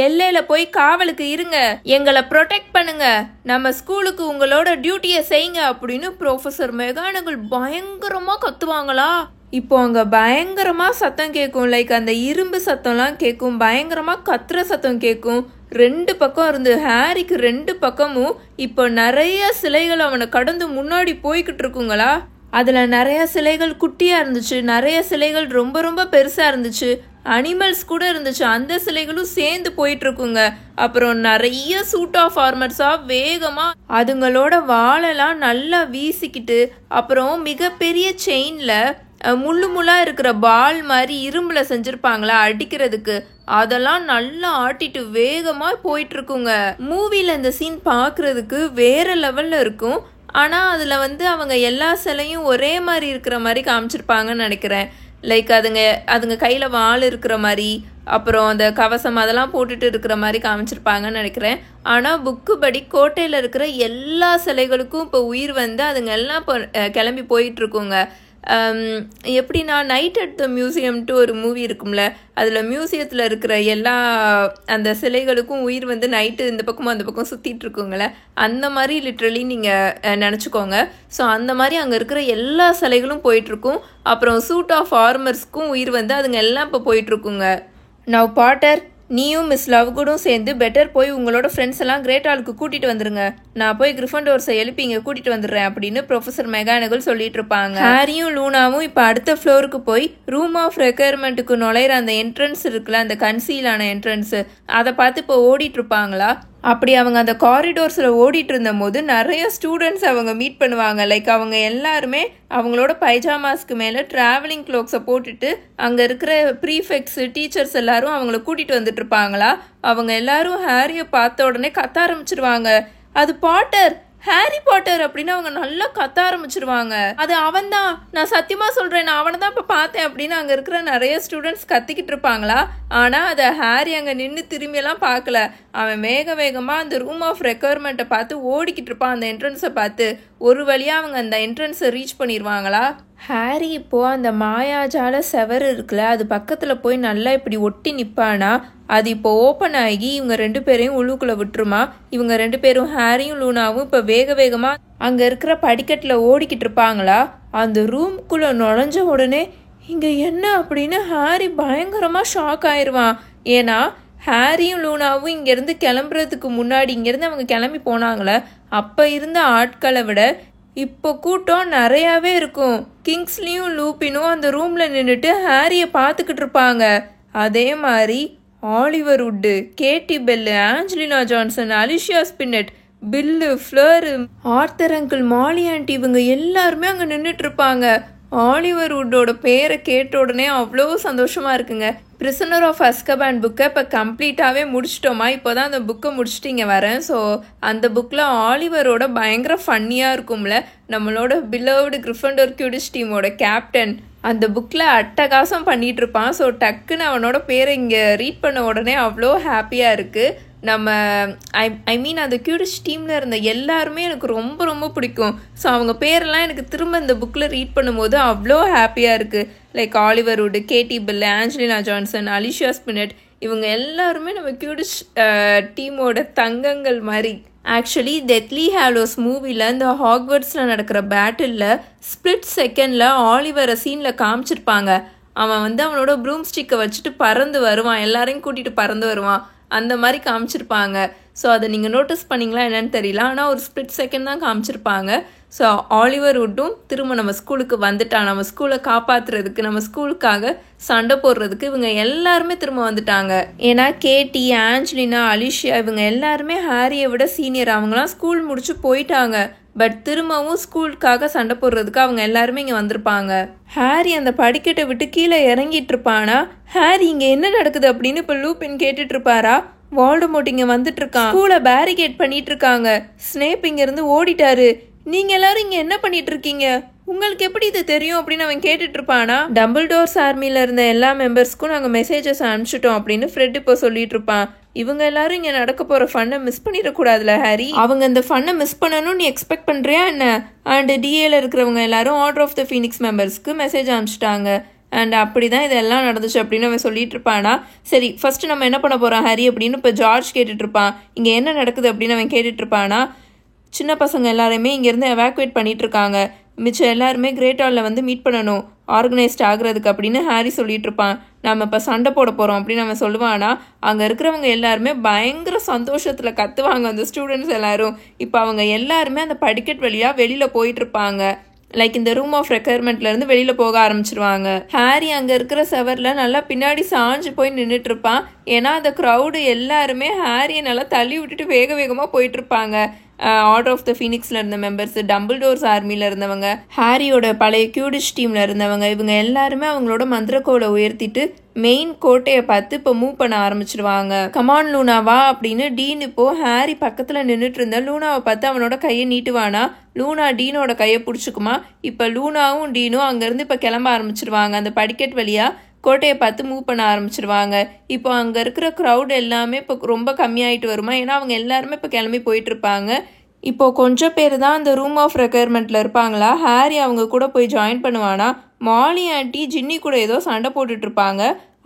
எல்லையில போய் காவலுக்கு இருங்க, எங்களை ப்ரொடெக்ட் பண்ணுங்க, நம்ம ஸ்கூலுக்கு உங்களோட டியூட்டியை செய்யுங்க அப்படின்னு ப்ரொஃபசர் மெகானகல் பயங்கரமா கத்துவாங்களா? இப்போ அங்க பயங்கரமா சத்தம் கேட்கும், லைக் அந்த இரும்பு சத்தம்லாம் கேட்கும், பயங்கரமா கத்துற சத்தம் கேட்கும். 2 பக்கம் இருந்து ஹாரிக்கு 2 பக்கமும் இப்போ நிறைய சிலைகள் அவனை கடந்து முன்னாடி போய்கிட்டு இருக்குங்களா? அதுல நிறைய சிலைகள் குட்டியா இருந்துச்சு, நிறைய சிலைகள் ரொம்ப ரொம்ப பெருசா இருந்துச்சு, அனிமல்ஸ் கூட இருந்துச்சு, அந்த சிலைகளும் சேர்ந்து போயிட்டு இருக்குங்க. அப்புறம் நிறைய சூட் ஆஃப் ஆர்மர்ஸா வேகமா அதுங்களோட வாழெல்லாம் நல்லா வீசிக்கிட்டு, அப்புறம் மிகப்பெரிய செயின்ல முள்ளு முள்ளாக இருக்கிற பால் மாதிரி இரும்பில் செஞ்சுருப்பாங்களா அடிக்கிறதுக்கு, அதெல்லாம் நல்லா ஆட்டிட்டு வேகமாக போயிட்டுருக்குங்க. மூவியில் இந்த சீன் பார்க்குறதுக்கு வேறு லெவலில் இருக்கும். ஆனால் அதில் அவங்க எல்லா சிலையும் ஒரே மாதிரி இருக்கிற மாதிரி காமிச்சிருப்பாங்கன்னு நினைக்கிறேன். லைக் அதுங்க கையில் வாள் இருக்கிற மாதிரி, அப்புறம் அந்த கவசம் அதெல்லாம் போட்டுட்டு இருக்கிற மாதிரி காமிச்சிருப்பாங்கன்னு நினைக்கிறேன். ஆனால் புக்கு படி கோட்டையில் இருக்கிற எல்லா சிலைகளுக்கும் இப்போ உயிர் அதுங்க எல்லாம் இப்போ கிளம்பி போயிட்டுருக்குங்க. எப்படின்னா நைட் அட் த மியூசியம்ட்டு ஒரு மூவி இருக்கும்ல, அதில் மியூசியத்தில் இருக்கிற எல்லா அந்த சிலைகளுக்கும் உயிர் நைட்டு இந்த பக்கமும் அந்த பக்கம் சுற்றிட்டு இருக்குங்களே, அந்த மாதிரி லிட்ரலி நீங்கள் நினச்சிக்கோங்க. ஸோ அந்த மாதிரி அங்கே இருக்கிற எல்லா சிலைகளும் போயிட்டுருக்கும். அப்புறம் சூட் ஆஃப் ஆர்மர்ஸ்க்கும் உயிர் அதுங்க எல்லாம் இப்போ போயிட்டுருக்குங்க. நவ் பாட்டர், நீயும் மிஸ் லவ்குடும் சேர்ந்து பெட்டர் போய் உங்களோட ஃப்ரெண்ட்ஸ் எல்லாம் கிரேட் ஹாலுக்கு கூட்டிகிட்டு வந்துருங்க. நான் போய் கிரிஃபண்டோர்ஸை எழுப்பி இங்கே கூட்டிகிட்டு வந்துடுறேன் அப்படின்னு ப்ரொஃபஸர் மெகானகல் சொல்லிட்டு இருப்பாங்க. ஹாரியும் லூனாவும் இப்போ அடுத்த ஃப்ளோருக்கு போய் ரூம் ஆஃப் ரெக்யர்மெண்ட்டுக்கு நுழையிற அந்த என்ட்ரன்ஸ் இருக்குல்ல, அந்த கன்சீலான என்ட்ரன்ஸு, அதை பார்த்து இப்போ ஓடிட்டு இருப்பாங்களா. அப்படி அவங்க அந்த காரிடோர்ஸில் ஓடிட்டு இருந்தபோது நிறைய ஸ்டூடெண்ட்ஸ் அவங்க மீட் பண்ணுவாங்க. லைக் அவங்க எல்லாருமே அவங்களோட பைஜாமாஸ்க்கு மேலே ட்ராவலிங் க்ளோக்ஸை போட்டுட்டு அங்கே இருக்கிற ப்ரீஃபெக்ட்ஸு டீச்சர்ஸ் எல்லாரும் அவங்கள கூட்டிகிட்டு வந்துட்டு இருப்பாங்களா. அவங்க எல்லாரும் ஹாரியை பார்த்த உடனே கத்த ஆரம்பிச்சிருவாங்க, அது பாட்டர், ஹாரி பாட்டர் அப்படின்னு அவங்க நல்லா கத்த ஆரம்பிச்சிருவாங்க. அது அவன்தான், நான் சத்தியமா சொல்றேன், நான் அவனை தான் இப்போ பார்த்தேன் அப்படின்னு அங்கே இருக்கிற நிறைய ஸ்டூடெண்ட்ஸ் கத்திக்கிட்டு இருப்பாங்களா. ஆனால் அதை ஹாரி அங்கே நின்று திரும்பியெல்லாம் பார்க்கல. அவன் வேகமாக அந்த ரூம் ஆஃப் ரெக்யர்மெண்ட்டை பார்த்து ஓடிக்கிட்டு இருப்பான். அந்த என்ட்ரன்ஸை பார்த்து ஒரு வழியாக அவங்க அந்த என்ட்ரன்ஸை ரீச் பண்ணிடுவாங்களா. ஹாரி இப்போது அந்த மாயாஜால செவர் இருக்குல்ல, அது பக்கத்தில் போய் நல்லா இப்படி ஒட்டி நிற்பானா. அது இப்போ ஓப்பன் ஆகி இவங்க 2 பேரையும் உள்ளுக்குள்ளே விட்டுருமா. இவங்க 2 பேரும் ஹாரியும் லூனாவும் இப்போ வேகமாக அங்கே இருக்கிற படிக்கட்டில் ஓடிக்கிட்டு இருப்பாங்களா. அந்த ரூம்குள்ளே நுழைஞ்ச உடனே இங்கே என்ன அப்படின்னு ஹாரி பயங்கரமாக ஷாக் ஆயிடுவான். ஏன்னா ஹாரியும் லூனாவும் இங்கேருந்து கிளம்புறதுக்கு முன்னாடி, இங்கேருந்து அவங்க கிளம்பி போனாங்களே, அப்போ இருந்த ஆட்களை விட இப்போ கூட்டம் நிறையாவே இருக்கும். கிங்ஸ்லியும் லூப்பினும் அந்த ரூமில் நின்றுட்டு ஹாரியை பார்த்துக்கிட்டு இருப்பாங்க. அதே மாதிரி Oliver Wood, Katie Bell, Angelina Johnson, Alicia Spinnet, Bill, Fleur, Arthur uncle, Molly aunty, இவங்க எல்லாருமே அங்கே நின்றுட்டு இருப்பாங்க. ஆலிவர் வுட்டோட பேரை கேட்ட உடனே அவ்வளோ சந்தோஷமாக இருக்குங்க. பிரிசனர் ஆஃப் அஸ்கபான் புக்கை இப்போ கம்ப்ளீட்டாகவே முடிச்சிட்டோமா. இப்போ தான் அந்த புக்கை முடிச்சுட்டு இங்கே வரேன். ஸோ அந்த புக்கில் ஆலிவரோட பயங்கர ஃபன்னியாக இருக்கும்ல, நம்மளோட பிலவ்டு கிரிஃபண்டோர் கியூடிஷ் டீமோட கேப்டன் அந்த புக்கில் அட்டகாசம் பண்ணிகிட்டு இருப்பான். ஸோ டக்குன்னு அவனோட பேரை இங்கே ரீட் பண்ண உடனே அவ்வளோ ஹாப்பியாக இருக்குது. நம்ம ஐ மீன் அந்த கியூடிஷ் டீமில் இருந்த எல்லாருமே எனக்கு ரொம்ப ரொம்ப பிடிக்கும். ஸோ அவங்க பேரெல்லாம் எனக்கு திரும்ப இந்த புக்கில் ரீட் பண்ணும்போது அவ்வளோ ஹாப்பியாக இருக்குது. Like Oliver Wood, Katie Bell, Angelina Johnson, Alicia Spinnet, இவங்க எல்லாருமே நம்ம கியூடிஷ் டீமோட தங்கங்கள் மாதிரி. ஆக்சுவலி டெத்லி ஹாலோஸ் மூவியில் இந்த ஹாக்வர்ட்ஸில் நடக்கிற பேட்டிலில் ஸ்பிளிட் செகண்டில் ஆலிவரை சீனில் காமிச்சிருப்பாங்க. அவன் அவனோட ப்ரூம் ஸ்டிக்கை வச்சுட்டு பறந்து வருவான், எல்லாரையும் கூட்டிகிட்டு பறந்து வருவான், அந்த மாதிரி காமிச்சிருப்பாங்க. ஸோ அதை நீங்கள் நோட்டீஸ் பண்ணிங்களா என்னன்னு தெரியல, ஆனால் ஒரு ஸ்பிளிட் செகண்ட் தான் காமிச்சிருப்பாங்க. ஸோ ஆலிவர் வுட்டும் திரும்ப நம்ம ஸ்கூலுக்கு வந்துட்டான். நம்ம ஸ்கூலை காப்பாற்றுறதுக்கு, நம்ம ஸ்கூலுக்காக சண்டை போடுறதுக்கு இவங்க எல்லாருமே திரும்ப வந்துட்டாங்க. ஏன்னா கேட்டி, ஆஞ்சலினா, அலிஷியா இவங்க எல்லாருமே ஹாரியை விட சீனியர். அவங்களாம் ஸ்கூல் முடிச்சு போயிட்டாங்க. பட் திரும்பவும் ஸ்கூலுக்காக சண்டை போடுறதுக்கு அவங்க எல்லாருமே இங்கே வந்திருப்பாங்க. ஹாரி அந்த படிக்கட்டை விட்டு கீழே இறங்கிட்டு இருப்பானா. ஹாரி இங்கே என்ன நடக்குது அப்படின்னு இப்போ லூப்பின் கேட்டுட்டு இருப்பாரா. வால்டமோர்ட் இங்கே வந்துட்டு இருக்கான், ஸ்கூலை பேரிகேட் பண்ணிட்டு இருக்காங்க, ஸ்னேப் இங்கேருந்து ஓடிட்டாரு, நீங்கள் எல்லாரும் இங்கே என்ன பண்ணிட்டு இருக்கீங்க, உங்களுக்கு எப்படி இது தெரியும் அப்படின்னு அவன் கேட்டுட்டு இருப்பானா. டம்பிள்டோர்ஸ் ஆர்மியில் இருந்த எல்லா மெம்பர்ஸ்க்கும் நாங்கள் மெசேஜஸ் அனுப்பிச்சிட்டோம் அப்படின்னு ஃப்ரெட் இப்போ சொல்லிட்டு இருப்பான். இவங்க எல்லாரும் இங்கே நடக்க போகிற ஃபன்னை மிஸ் பண்ணிடக்கூடாதுல ஹாரி, அவங்க இந்த ஃபன்னை மிஸ் பண்ணணும்னு நீ எக்ஸ்பெக்ட் பண்ணுறியா என்ன. அண்ட் டிஏல இருக்கிறவங்க எல்லாரும் ஆர்டர் ஆஃப் த ஃபீனிக்ஸ் மெம்பர்ஸ்க்கு மெசேஜ் அனுப்பிச்சிட்டாங்க. அண்ட் அப்படி தான் இதெல்லாம் நடந்துச்சு அப்படின்னு அவன் சொல்லிட்டு இருப்பானா. சரி, ஃபர்ஸ்ட் நம்ம என்ன பண்ண போகிறோம் ஹாரி அப்படின்னு இப்போ ஜார்ஜ் கேட்டுட்டு இருப்பான். இங்கே என்ன நடக்குது அப்படின்னு அவன் கேட்டுட்டு இருப்பானா. சின்ன பசங்க எல்லாருமே இங்கேருந்து எவாக்குவேட் பண்ணிட்டு இருக்காங்க, மிச்சம் எல்லாருமே கிரேட் ஹாலில் மீட் பண்ணணும் ஆர்கனைஸ்ட் ஆகுறதுக்கு அப்படின்னு ஹாரி சொல்லிட்டு இருப்பான். நம்ம இப்போ சண்டை போட போகிறோம் அப்படின்னு அவன் சொல்லுவானா. அங்கே இருக்கிறவங்க எல்லாருமே பயங்கர சந்தோஷத்தில் கத்துவாங்க. அந்த ஸ்டூடெண்ட்ஸ் எல்லாரும் இப்போ அவங்க எல்லாருமே அந்த படிக்கட் வழியாக வெளியில் போயிட்டு இருப்பாங்க. லைக் இந்த ரூம் ஆஃப் ரெக்யர்மெண்ட்லேருந்து வெளியில் போக ஆரம்பிச்சிருவாங்க. ஹாரி அங்கே இருக்கிற செவரில் நல்லா பின்னாடி சாஞ்சு போய் நின்றுட்டு இருப்பான். ஏன்னா அந்த க்ரௌடு எல்லாருமே ஹாரியை நல்லா தள்ளி விட்டுட்டு வேகமாக போயிட்டு இருப்பாங்க. ஆர்டர் ஆஃப் த ஃபீனிக்ஸில் இருந்த மெம்பர்ஸ், டம்பிள்டோர்ஸ் ஆர்மியில் இருந்தவங்க, ஹாரியோட பழைய கியூடிஷ் டீமில் இருந்தவங்க, இவங்க எல்லாருமே அவங்களோட மந்திரக்கோலை உயர்த்திட்டு மெயின் கோட்டையை பார்த்து இப்போ மூவ் பண்ண ஆரம்பிச்சிருவாங்க. கமான் லூனா வா அப்படின்னு டீன் இப்போ ஹாரி பக்கத்தில் நின்றுட்டு இருந்த லூனாவை பார்த்து அவனோட கையை நீட்டுவானா. லூனா டீனோட கையை பிடிச்சிக்குமா. இப்போ லூனாவும் டீனும் அங்கேருந்து இப்போ கிளம்ப ஆரம்பிச்சிருவாங்க. அந்த படிக்கட் வழியாக கோட்டையை பார்த்து மூவ் பண்ண ஆரம்பிச்சிருவாங்க. இப்போ அங்கே இருக்கிற க்ரௌட் எல்லாமே இப்போ ரொம்ப கம்மியாயிட்டு வருமா, ஏன்னா அவங்க எல்லாருமே இப்போ கிளம்பி போயிட்டு இருப்பாங்க. இப்போ கொஞ்சம் பேர் தான் அந்த ரூம் ஆஃப் ரெக்யர்மெண்ட்டில் இருப்பாங்களா. ஹாரி அவங்க கூட போய் ஜாயின் பண்ணுவானா. மாலி ஆண்டி ஜின்னி கூட ஏதோ சண்டை போட்டுட்டு இருப்பாங்க.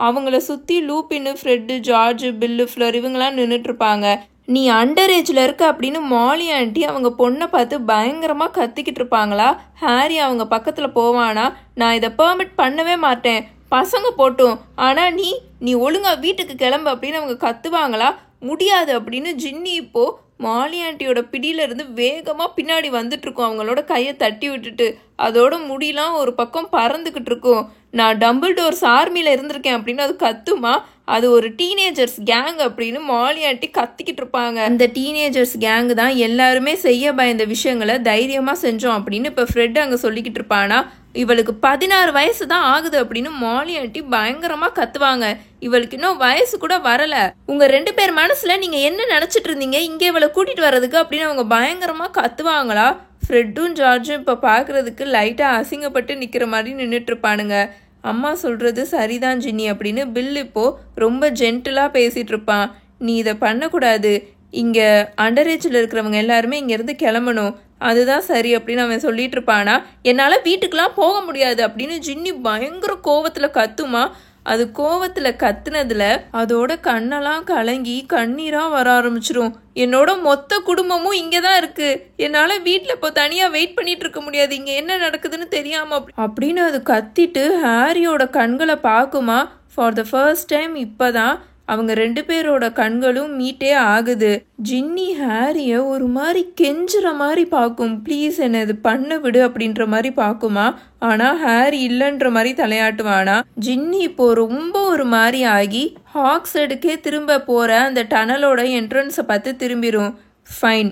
அவங்கள சுற்றி லூப்பின்னு, ஃப்ரெட்டு, ஜார்ஜ், பில்லு, ஃப்ளர் இவங்களாம் நின்றுட்டு இருப்பாங்க. நீ அண்டர் ஏஜில் இருக்க அப்படின்னு மாலி ஆண்டி அவங்க பொண்ணை பார்த்து பயங்கரமாக கத்திக்கிட்டு இருப்பாங்களா. ஹாரி அவங்க பக்கத்தில் போவானா. நான் இதை பெர்மிட் பண்ணவே மாட்டேன், பசங்க போட்டும், ஆனால் நீ ஒழுங்கா வீட்டுக்கு கிளம்பு அப்படின்னு அவங்க கத்துவாங்களா. முடியாது அப்படின்னு ஜின்னி இப்போ மாலி ஆண்டியோட பிடியிலேருந்து வேகமாக பின்னாடி வந்துட்டு இருக்கும், அவங்களோட கையை தட்டி விட்டுட்டு. அதோட முடியெல்லாம் ஒரு பக்கம் பறந்துக்கிட்டு இருக்கும். நான் டம்பிள்டோர்ஸ் ஆர்மியில் இருந்திருக்கேன் அப்படின்னு அது கத்துமா. அது ஒரு டீனேஜர்ஸ் கேங் அப்படின்னு மாலி ஆண்டி கத்திக்கிட்டு இருப்பாங்க. அந்த டீனேஜர்ஸ் கேங்கு தான் எல்லாருமே செய்ய பயந்த விஷயங்களை தைரியமாக செஞ்சோம் அப்படின்னு இப்போ ஃப்ரெட் அங்கே சொல்லிக்கிட்டு இருப்பானா. இவளுக்கு 16 வயசு தான் ஆகுது அப்படின்னு மாலி ஆண்டி பயங்கரமாக கத்துவாங்க. இவளுக்கு இன்னும் வயசு கூட வரலை. உங்கள் 2 பேர் மனசில் நீங்கள் என்ன நினச்சிட்டு இருந்தீங்க இங்கே இவளை கூட்டிகிட்டு வர்றதுக்கு அப்படின்னு அவங்க பயங்கரமாக கத்துவாங்களா. ஃப்ரெட்டும் ஜார்ஜும் இப்போ பார்க்குறதுக்கு லைட்டாக அசிங்கப்பட்டு நிற்கிற மாதிரி நின்றுட்டு இருப்பானுங்க. அம்மா சொல்கிறது சரிதான் ஜின்னி அப்படின்னு பில் இப்போது ரொம்ப ஜென்டிலாக பேசிகிட்டு இருப்பான். நீ இதை பண்ணக்கூடாது, இங்கே அண்டர் ஏஜில் இருக்கிறவங்க எல்லாருமே இங்கேருந்து கிளம்பணும், அதுதான் சரி அப்படின்னு அவன் சொல்லிட்டு இருப்பானா. என்னால் வீட்டுக்கெலாம் போக முடியாது அப்படின்னு ஜின்னி பயங்கர கோவத்தில் கத்துமா. அது கோவத்தில் கத்துனதில் அதோட கண்ணெல்லாம் கலங்கி கண்ணீராக வர ஆரம்பிச்சிரும். என்னோட மொத்த குடும்பமும் இங்கே தான் இருக்குது, என்னால் வீட்டில் இப்போ தனியாக வெயிட் பண்ணிட்டு இருக்க முடியாது, இங்கே என்ன நடக்குதுன்னு தெரியாமல் அப்படின்னு அது கத்திட்டு ஹாரியோட கண்களை பார்க்குமா. ஃபார் த ஃபர்ஸ்ட் டைம் இப்போ தான் அவங்க 2 பேரோட கண்களும் மீட்டே ஆகுது. ஜின்னி ஹாரியை ஒரு மாதிரி கெஞ்சுற மாதிரி பார்க்கும். ப்ளீஸ் என்ன இது பண்ண விடு அப்படின்ற மாதிரி பார்க்குமா. ஆனால் ஹாரி இல்லைன்ற மாதிரி தலையாட்டுவானா. ஜின்னி இப்போ ரொம்ப ஒரு மாதிரி ஆகி ஹாக்ஸ்ஹெட்டுக்கே திரும்ப போகிற அந்த டனலோட என்ட்ரன்ஸை பார்த்து திரும்பிடும். ஃபைன்,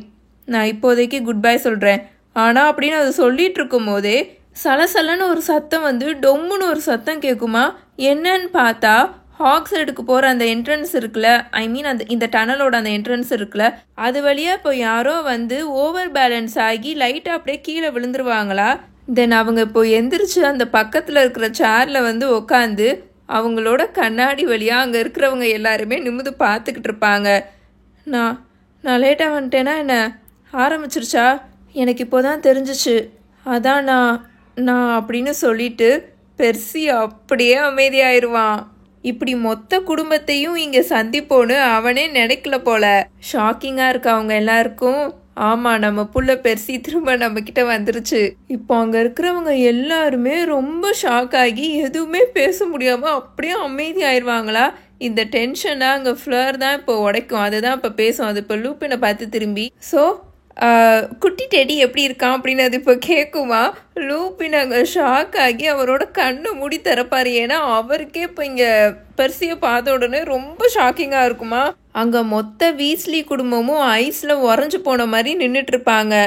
நான் இப்போதைக்கு குட் பை சொல்கிறேன். ஆனால் அப்படின்னு அது சொல்லிட்டு இருக்கும் போதே சலசலன்னு ஒரு சத்தம் வந்து டொம்முன்னு ஒரு சத்தம் கேட்குமா. என்னன்னு பார்த்தா ஹாக்ஸ்ஹெட்டுக்கு போகிற அந்த என்ட்ரன்ஸ் இருக்குல்ல, இந்த டனலோட அந்த என்ட்ரன்ஸ் இருக்குல்ல, அது வழியாக இப்போ யாரோ வந்து ஓவர் பேலன்ஸ் ஆகி லைட்டாக அப்படியே கீழே விழுந்துருவாங்களா. தென் அவங்க இப்போ எந்திரிச்சு அந்த பக்கத்தில் இருக்கிற சேரில் வந்து உக்காந்து அவங்களோட கண்ணாடி வழியாக அங்கே இருக்கிறவங்க எல்லாருமே நிமிந்து பார்த்துக்கிட்டு இருப்பாங்க. நான் லேட்டாக வந்துட்டேன்னா என்ன ஆரம்பிச்சிருச்சா, எனக்கு இப்போ தான் தெரிஞ்சிச்சு, அதான் நான் அப்படின்னு சொல்லிட்டு பெர்சி அப்படியே அமைதியாயிருவான். இப்படி மொத்த குடும்பத்தையும் இங்கே சந்திப்போன்னு அவனே நினைக்கல போல. ஷாக்கிங்காக இருக்கு அவங்க எல்லாருக்கும். ஆமாம், நம்ம புள்ள பெர்சி திரும்ப நம்மக்கிட்ட வந்துருச்சு. இப்போ அங்கே இருக்கிறவங்க எல்லாருமே ரொம்ப ஷாக் ஆகி எதுவுமே பேச முடியாமல் அப்படியே அமைதி ஆயிடுவாங்களா. இந்த டென்ஷனாக அங்கே ஃப்ளர் தான் இப்போ உடைக்கும், அதுதான் இப்போ பேசும். அது இப்போ லூப்பினை பார்த்து திரும்பி குட்டி டெடி எப்படி இருக்கான் அப்படின்னு அது இப்போ கேட்குமா. லூப்பின் அங்கே ஷாக் ஆகி அவரோட கண்ணை மூடி திறப்பாரு. ஏன்னா அவருக்கே இப்போ இங்கே பெர்சியை பார்த்த உடனே ரொம்ப ஷாக்கிங்காக இருக்குமா. அங்கே மொத்த வீஸ்லி குடும்பமும் ஐஸில் உறைஞ்சு போன மாதிரி நின்றுட்டு இருப்பாங்க.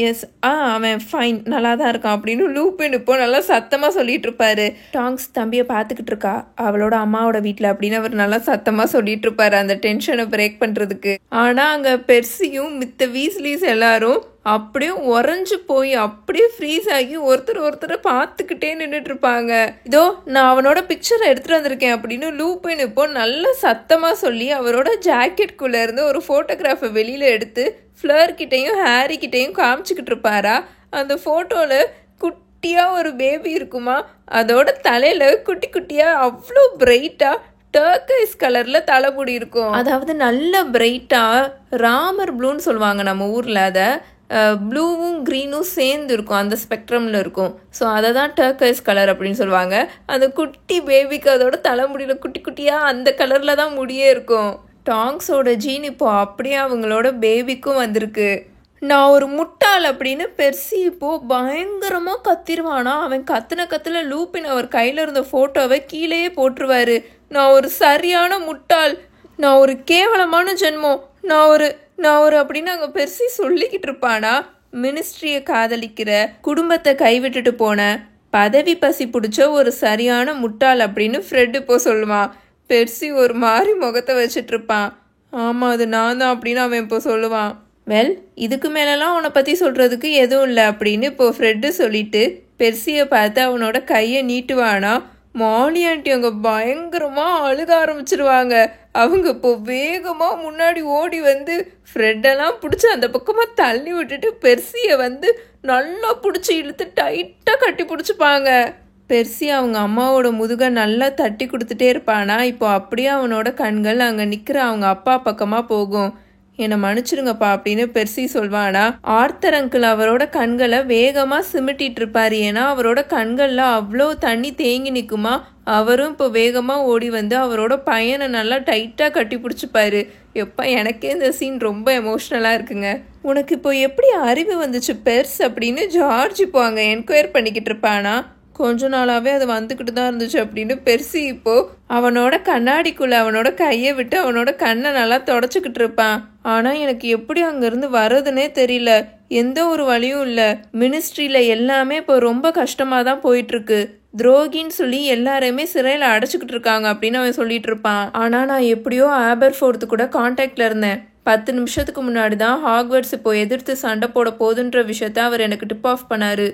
எஸ் அவன் ஃபைன், நல்லா தான் இருக்கான் அப்படின்னு லூப்பின் இப்போ நல்லா சத்தமாக சொல்லிட்டு இருப்பாரு. டாங்ஸ் தம்பியை பார்த்துக்கிட்டு இருக்கா அவளோட அம்மாவோட வீட்டில் அப்படின்னு அவர் நல்லா சத்தமாக சொல்லிட்டு இருப்பாரு அந்த டென்ஷனை பிரேக் பண்ணுறதுக்கு. ஆனால் அங்கே பெர்சியும் மித்த வீஸ்லீஸ் எல்லாரும் அப்படியே உறைஞ்சு போய் அப்படியே ஃப்ரீஸ் ஆகி ஒருத்தரை பார்த்துக்கிட்டே நின்றுட்டு இருப்பாங்க. இதோ நான் அவனோட பிக்சரை எடுத்துகிட்டு வந்திருக்கேன் அப்படின்னு லூப்பின் இப்போ நல்ல சத்தமாக சொல்லி அவரோட ஜாக்கெட்குள்ளே இருந்து ஒரு ஃபோட்டோகிராஃபை வெளியில் எடுத்து ஃப்ளர்கிட்டையும் ஹாரிக்கிட்டையும் காமிச்சிக்கிட்டு இருப்பாரா. அந்த ஃபோட்டோவில் குட்டியாக ஒரு பேபி இருக்குமா, அதோட தலையில் குட்டி குட்டியாக அவ்வளோ பிரைட்டாக டர்க்கைஸ் கலரில் தலைமுடி இருக்கும். அதாவது நல்ல பிரைட்டாக ராமர் ப்ளூன்னு சொல்லுவாங்க நம்ம ஊரில், அதை ப்ளூவும் க்ரீனும் சேர்ந்து இருக்கும், அந்த ஸ்பெக்ட்ரமில் இருக்கும். ஸோ அதை தான் டர்க்கைஸ் கலர் அப்படின்னு சொல்லுவாங்க. அந்த குட்டி பேபிக்கு அதோட தலைமுடியில் குட்டி குட்டியாக அந்த கலரில் தான் முடியே இருக்கும். டாங்ஸோட ஜீன் இப்போ அப்படியே அவங்களோட பேபிக்கும் வந்திருக்கு. நான் ஒரு முட்டாள் அப்படின்னு பெர்சி இப்போ பயங்கரமாக கத்திருவானா. அவன் கத்துல லூப்பின் அவர் கையில் இருந்த ஃபோட்டோவை கீழேயே போட்டுருவாரு. நான் ஒரு சரியான முட்டாள், நான் ஒரு கேவலமான ஜென்மம், நான் ஒரு அப்படின்னு அங்கே பெருசி சொல்லிக்கிட்டு இருப்பானா. மினிஸ்ட்ரியை காதலிக்கிற, குடும்பத்தை கைவிட்டுட்டு போன, பதவி பசி பிடிச்ச ஒரு சரியான முட்டாள் அப்படின்னு ஃப்ரெட் இப்போ சொல்லுவான். பெர்சி ஒரு மாதிரி முகத்தை வச்சுட்டு இருப்பான். ஆமாம், அது நான் தான் அப்படின்னு அவன் இப்போ சொல்லுவான். வெல், இதுக்கு மேலெல்லாம் அவனை பற்றி சொல்கிறதுக்கு எதுவும் இல்லை அப்படின்னு இப்போ ஃப்ரெட்டு சொல்லிட்டு பெர்சியை பார்த்து அவனோட கையை நீட்டுவானா. மாலி ஆண்டி அங்கே பயங்கரமாக அழுக ஆரம்பிச்சிருவாங்க. அவங்க இப்போ வேகமாக முன்னாடி ஓடி வந்து ஃப்ரெட்டெல்லாம் பிடிச்சி அந்த பக்கமாக தள்ளி விட்டுட்டு பெர்சியை வந்து நல்லா பிடிச்சி இழுத்து டைட்டாக கட்டி பிடிச்சிப்பாங்க. பெர்சி அவங்க அம்மாவோட முதுகை நல்லா தட்டி கொடுத்துட்டே இருப்பானா. இப்போ அப்படியே அவனோட கண்கள் அங்கே நிற்கிற அவங்க அப்பா பக்கமாக போகும். என்னை மன்னிச்சிருங்கப்பா அப்படின்னு பெர்சி சொல்வானா. ஆர்த்தர் அங்கிள் அவரோட கண்களை வேகமாக சிமிட்டிட்டு இருப்பாரு. ஏன்னா அவரோட கண்களில் அவ்வளோ தண்ணி தேங்கி நிற்குமா. அவரும் இப்போ வேகமாக ஓடி வந்து அவரோட பையனை நல்லா டைட்டாக கட்டி பிடிச்சிப்பாரு. எப்போ எனக்கே இந்த சீன் ரொம்ப எமோஷ்னலாக இருக்குங்க. உனக்கு இப்போ எப்படி அறிவு வந்துச்சு பெர்ஸ் அப்படின்னு ஜார்ஜ் இப்போ அங்கே என்கொயர் பண்ணிக்கிட்டு இருப்பானா. கொஞ்ச நாளாகவே அது வந்துக்கிட்டு தான் இருந்துச்சு அப்படின்னு பெர்சி இப்போது அவனோட கண்ணாடிக்குள்ளே அவனோட கையை விட்டு அவனோட கண்ணை நல்லா தொடச்சிக்கிட்டு இருப்பான். ஆனால் எனக்கு எப்படி அங்கேருந்து வர்றதுனே தெரியல. எந்த ஒரு வழியும் இல்லை. மினிஸ்ட்ரியில் எல்லாமே இப்போ ரொம்ப கஷ்டமாக தான் போயிட்டுருக்கு. துரோகின்னு சொல்லி எல்லாரையுமே சிறையில் அடைச்சிக்கிட்டு இருக்காங்க அப்படின்னு அவன் சொல்லிட்டு இருப்பான். ஆனால் நான் எப்படியோ ஆபர்ஃபோர்த்து கூட கான்டாக்டில் இருந்தேன். 10 நிமிஷத்துக்கு முன்னாடி தான் ஹாக்வர்ட்ஸ் இப்போ எதிர்த்து சண்டை போட போகுதுன்ற விஷயத்த அவர் எனக்கு டிப் ஆஃப் பண்ணார்.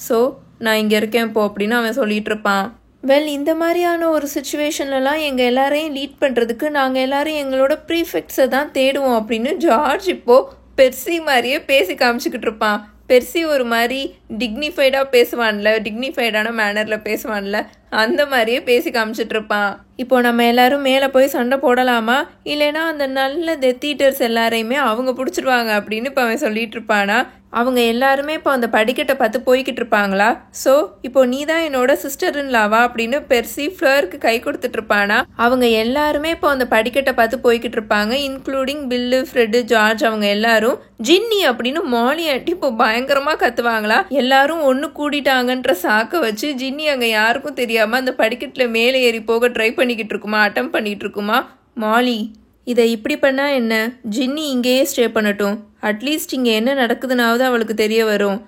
ஸோ நான் இங்கே இருக்கேன் இப்போ அப்படின்னு அவன் சொல்லிட்டு இருப்பான். வெல், இந்த மாதிரியான ஒரு சுச்சுவேஷன்லலாம் எங்கள் எல்லாரையும் லீட் பண்ணுறதுக்கு நாங்கள் எல்லாரும் எங்களோட ப்ரீஃபெக்ட்ஸை தான் தேடுவோம் அப்படின்னு ஜார்ஜ் இப்போது பெர்சி மாதிரியே பேசி காமிச்சிக்கிட்டு இருப்பான். பெர்சி ஒரு மாதிரி டிக்னிஃபைடாக பேசுவான்ல, டிக்னிஃபைடான மேனரில் பேசுவான்ல, அந்த மாதிரியே பேசி காமிச்சிட்டு இருப்பான். இப்போ நம்ம எல்லாரும் மேலே போய் சண்டை போடலாமா, இல்லைன்னா அந்த நல்ல டெத் ஈட்டர்ஸ் எல்லாரையுமே அவங்க பிடிச்சிருவாங்க அப்படின்னு இப்போ அவன் சொல்லிட்டு இருப்பானா. அவங்க எல்லாருமே இப்போ அந்த படிக்கட்டை பார்த்து போய்கிட்டு இருப்பாங்களா. ஸோ இப்போ நீ தான் என்னோட சிஸ்டர்ன்லாவா அப்படின்னு பெர்சி ஃப்ளோருக்கு கை கொடுத்துட்டு இருப்பானா. அவங்க எல்லாருமே இப்போ அந்த படிக்கட்டை பார்த்து போய்கிட்டு இருப்பாங்க, இன்க்ளூடிங் பில்லு, ஃப்ரெட்டு, ஜார்ஜ். அவங்க எல்லாரும் ஜின்னி அப்படின்னு மாலி ஆண்டி இப்போ பயங்கரமாக கத்துவாங்களா. எல்லாரும் ஒன்று கூடிட்டாங்கன்ற சாக்கை வச்சு ஜின்னி அங்கே யாருக்கும் தெரியாமல் அந்த படிக்கட்டில் மேலே ஏறி போக ட்ரை பண்ணிக்கிட்டு இருக்குமா, அட்டம் பண்ணிகிட்டு இருக்குமா. மாலி, இதை இப்படி பண்ணால் என்ன, ஜின்னி இங்கேயே ஸ்டே பண்ணட்டும். அட்லீஸ்ட் இங்கே என்ன நடக்குதுனாவது அவளுக்கு தெரிய வரும்.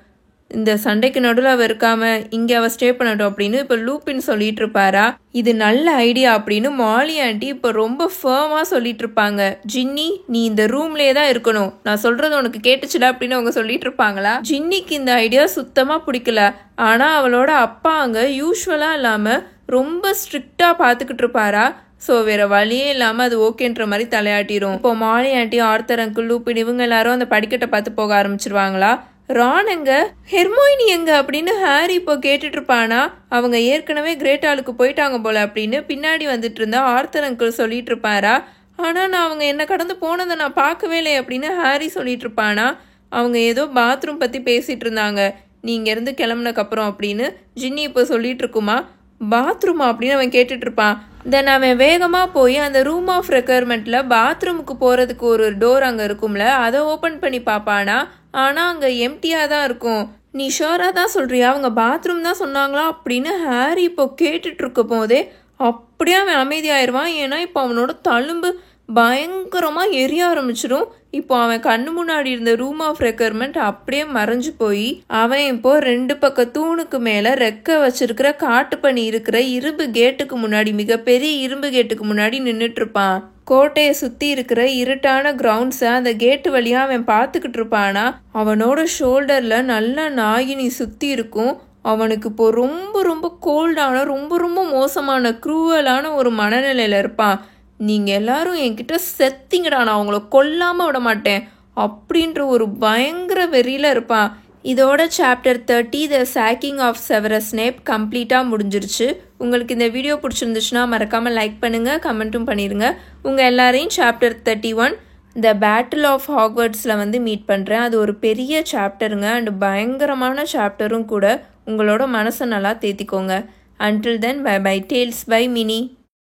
இந்த சண்டைக்கு நடுவில் அவள் இருக்காமல் இங்கே அவள் ஸ்டே பண்ணட்டும் அப்படின்னு இப்போ லூப்பின் சொல்லிட்டு இருப்பாரா. இது நல்ல ஐடியா அப்படின்னு மாலி ஆண்டி இப்போ ரொம்ப ஃபர்மாக சொல்லிட்டு இருப்பாங்க. ஜின்னி, நீ இந்த ரூம்லேயே தான் இருக்கணும், நான் சொல்கிறது உனக்கு கேட்டுச்சுல அப்படின்னு அவங்க சொல்லிட்டு இருப்பாங்களா. ஜின்னிக்கு இந்த ஐடியா சுத்தமாக பிடிக்கல. ஆனால் அவளோட அப்பா அங்கே யூஸ்வலாக இல்லாமல் ரொம்ப ஸ்ட்ரிக்டாக பார்த்துக்கிட்டு இருப்பாரா. ஸோ வேறு வழியே இல்லாமல் அது ஓகேன்ற மாதிரி தலையாட்டிரும். இப்போ மாலி ஆண்டி, ஆர்த்தர் அங்கிள், லூப்பின் இவங்க எல்லாரும் அந்த படிக்கட்டை பார்த்து போக ஆரம்பிச்சிருவாங்களா. ரான் எங்க, ஹெர்மோயினி எங்க அப்படின்னு ஹாரி இப்போ கேட்டுட்டு இருப்பானா. அவங்க ஏற்கனவே கிரேட் ஹாலுக்கு போயிட்டாங்க போல அப்படின்னு பின்னாடி வந்துட்டு இருந்தா ஆர்த்தர் அங்கிள் சொல்லிட்டு இருப்பாரா. ஆனால் நான் அவங்க என்ன கடந்து போனதை நான் பார்க்கவே இல்லை அப்படின்னு ஹாரி சொல்லிட்டு இருப்பானா. அவங்க ஏதோ பாத்ரூம் பற்றி பேசிகிட்டு இருந்தாங்க நீ இங்கேருந்து கிளம்புனக்கப்புறம் அப்படின்னு ஜின்னி இப்போ சொல்லிட்டு இருக்குமா. பாத்ரூமா அப்படின்னு அவன் கேட்டுட்டு இருப்பான். தென் அவன் வேகமாக போய் அந்த ரூம் ஆஃப் ரெக்குயர்மெண்ட்டில் பாத்ரூமுக்கு போகிறதுக்கு ஒரு டோர் அங்கே இருக்கும்ல, அதை ஓப்பன் பண்ணி பார்ப்பானா. ஆனால் அங்கே எம்டியாக தான் இருக்கும். நீ ஷோராக தான் சொல்கிறியா, அவங்க பாத்ரூம் தான் சொன்னாங்களா அப்படின்னு ஹாரி இப்போ கேட்டுட்டு இருக்க போதே அப்படியே அவன் அமைதியாயிருவான். ஏன்னா இப்போ அவனோட தழும்பு பயங்கரமாக எரிய ஆரம்பிச்சிடும். இப்போ அவன் கண்ணு முன்னாடி இருந்த ரூம் ஆஃப் ரெக்குயர்மெண்ட் அப்படியே மறைஞ்சு போய் அவன் இப்போ 2 பக்க தூணுக்கு மேலே ரெக்க வச்சிருக்கிற காட்டுப்பனி இருக்கிற இரும்பு கேட்டுக்கு முன்னாடி, மிகப்பெரிய இரும்பு கேட்டுக்கு முன்னாடி நின்றுட்டு இருப்பான். கோட்டையை சுற்றி இருக்கிற இருட்டான கிரவுண்ட்ஸை அந்த கேட்டு வழியாக அவன் பார்த்துக்கிட்டு இருப்பானா. அவனோட ஷோல்டரில் நல்ல நாகினி சுற்றி இருக்கும். அவனுக்கு இப்போ ரொம்ப ரொம்ப கோல்டான, ரொம்ப ரொம்ப மோசமான, க்ரூவலான ஒரு மனநிலையில் இருப்பான். நீங்கள் எல்லாரும் என்கிட்ட செத்திங்கடா, நான் அவங்கள கொல்லாமல் விட மாட்டேன் அப்படின்ற ஒரு பயங்கர வெறியில் இருப்பான். இதோட chapter 30 the sacking of Severus Snape கம்ப்ளீட்டாக முடிஞ்சிருச்சு. உங்களுக்கு இந்த வீடியோ பிடிச்சிருந்துச்சுன்னா மறக்காமல் லைக் பண்ணுங்கள், கமெண்ட்டும் பண்ணிடுங்க. உங்கள் எல்லாரையும் சாப்டர் 31 த பேட்டில் ஆஃப் ஹாக்வர்ட்ஸில் வந்து மீட் பண்ணுறேன். அது ஒரு பெரிய சாப்டருங்க அண்ட் பயங்கரமான சாப்டரும் கூட. உங்களோட மனசை நல்லா தேத்திக்கோங்க. Until then, bye bye. Tales by mini.